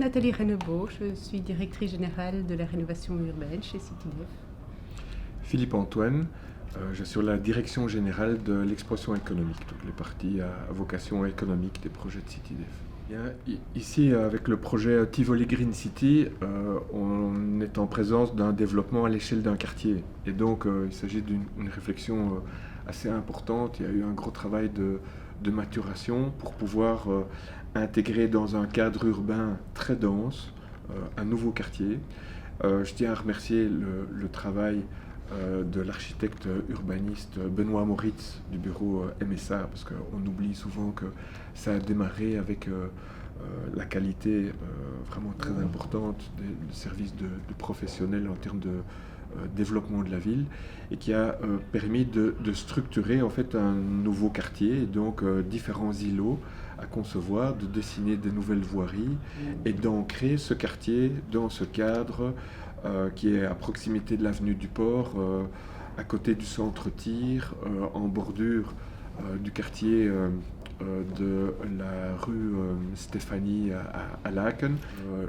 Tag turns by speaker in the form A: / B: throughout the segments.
A: Nathalie Rennebeau, je suis directrice générale de la rénovation urbaine chez CityDev.
B: Philippe Antoine, j'assure la direction générale de l'expression économique, donc les parties à vocation économique des projets de CityDev. Ici, avec le projet Tivoli Green City, on est en présence d'un développement à l'échelle d'un quartier. Et donc, il s'agit d'une réflexion assez importante. Il y a eu un gros travail de maturation pour pouvoir intégrer dans un cadre urbain très dense un nouveau quartier. Je tiens à remercier le travail de l'architecte urbaniste Benoît Moritz du bureau MSA, parce qu'on oublie souvent que ça a démarré avec la qualité vraiment très importante des services de professionnels en termes de développement de la ville, et qui a permis de structurer en fait un nouveau quartier, et donc différents îlots à concevoir, de dessiner des nouvelles voiries et d'ancrer ce quartier dans ce cadre qui est à proximité de l'avenue du Port, à côté du centre-tir, en bordure du quartier de la rue Stéphanie à Laken,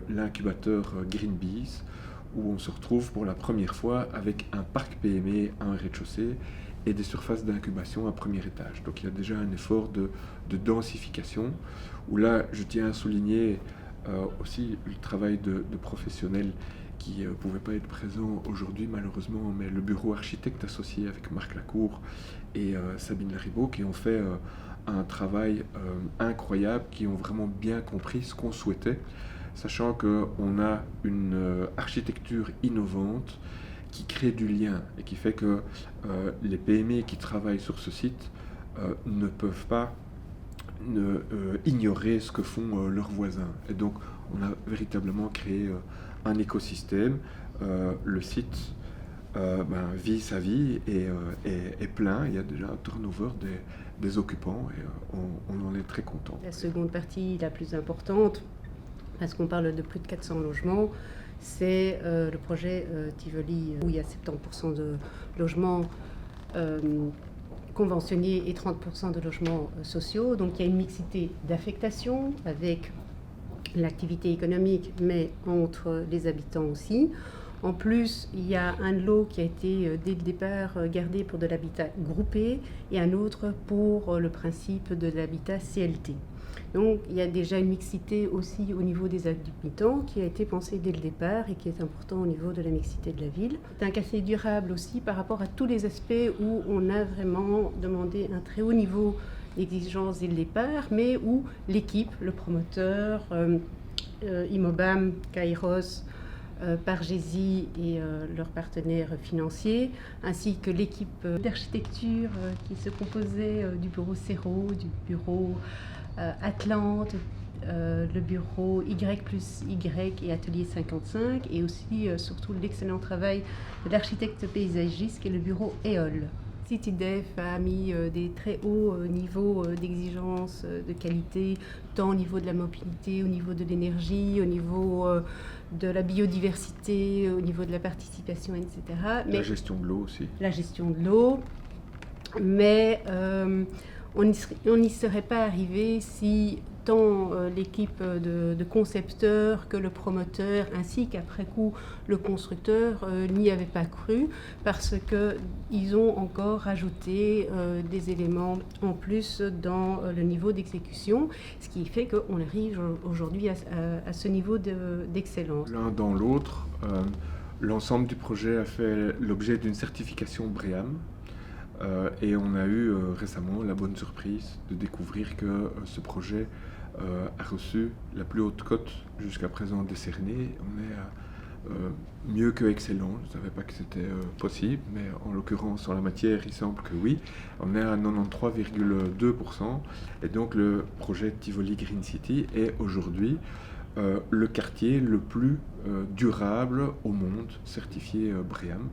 B: l'incubateur Greenbees, où on se retrouve pour la première fois avec un parc PME à un rez-de-chaussée et des surfaces d'incubation à premier étage. Donc il y a déjà un effort de densification, où là je tiens à souligner aussi le travail de professionnels qui ne pouvaient pas être présents aujourd'hui malheureusement, mais le bureau architecte associé avec Marc Lacour et Sabine Laribaud, qui ont fait un travail incroyable, qui ont vraiment bien compris ce qu'on souhaitait, sachant qu'on a une architecture innovante qui crée du lien et qui fait que les PME qui travaillent sur ce site ne peuvent pas ignorer ce que font leurs voisins. Et donc on a véritablement créé un écosystème. Le site vit sa vie et est plein. Il y a déjà un turnover des occupants et on en est très content.
A: La seconde partie, la plus importante, parce qu'on parle de plus de 400 logements, c'est le projet Tivoli, où il y a 70% de logements conventionnés et 30% de logements sociaux. Donc il y a une mixité d'affectation avec l'activité économique, mais entre les habitants aussi. En plus, il y a un lot qui a été dès le départ gardé pour de l'habitat groupé et un autre pour le principe de l'habitat CLT. Donc il y a déjà une mixité aussi au niveau des habitants qui a été pensée dès le départ et qui est important au niveau de la mixité de la ville. C'est un quartier durable aussi par rapport à tous les aspects où on a vraiment demandé un très haut niveau d'exigence dès le départ, mais où l'équipe, le promoteur, Imobam, Kairos, Pargésie et leurs partenaires financiers, ainsi que l'équipe d'architecture qui se composait du bureau Céro, du bureau Atlante, le bureau Y+Y et Atelier 55, et aussi surtout l'excellent travail de l'architecte paysagiste qui est le bureau EOL. CityDev a mis des très hauts niveaux d'exigence, de qualité, tant au niveau de la mobilité, au niveau de l'énergie, au niveau de la biodiversité, au niveau de la participation, etc.
B: Mais la gestion de l'eau aussi.
A: La gestion de l'eau. Mais on n'y serait pas arrivé si tant l'équipe de concepteurs que le promoteur, ainsi qu'après coup le constructeur, n'y avaient pas cru, parce qu'ils ont encore rajouté des éléments en plus dans le niveau d'exécution, ce qui fait qu'on arrive aujourd'hui à ce niveau d'excellence.
B: L'un dans l'autre, l'ensemble du projet a fait l'objet d'une certification BREEAM. Et on a eu récemment la bonne surprise de découvrir que ce projet a reçu la plus haute cote jusqu'à présent décernée. On est à mieux que excellent. Je ne savais pas que c'était possible, mais en l'occurrence, en la matière, il semble que oui. On est à 93,2%. Et donc le projet Tivoli Green City est aujourd'hui le quartier le plus durable au monde, certifié BREEAM.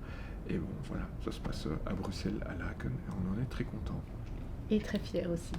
B: Et bon, voilà, ça se passe à Bruxelles, à Laken, et on en est très content.
A: Et très fiers aussi.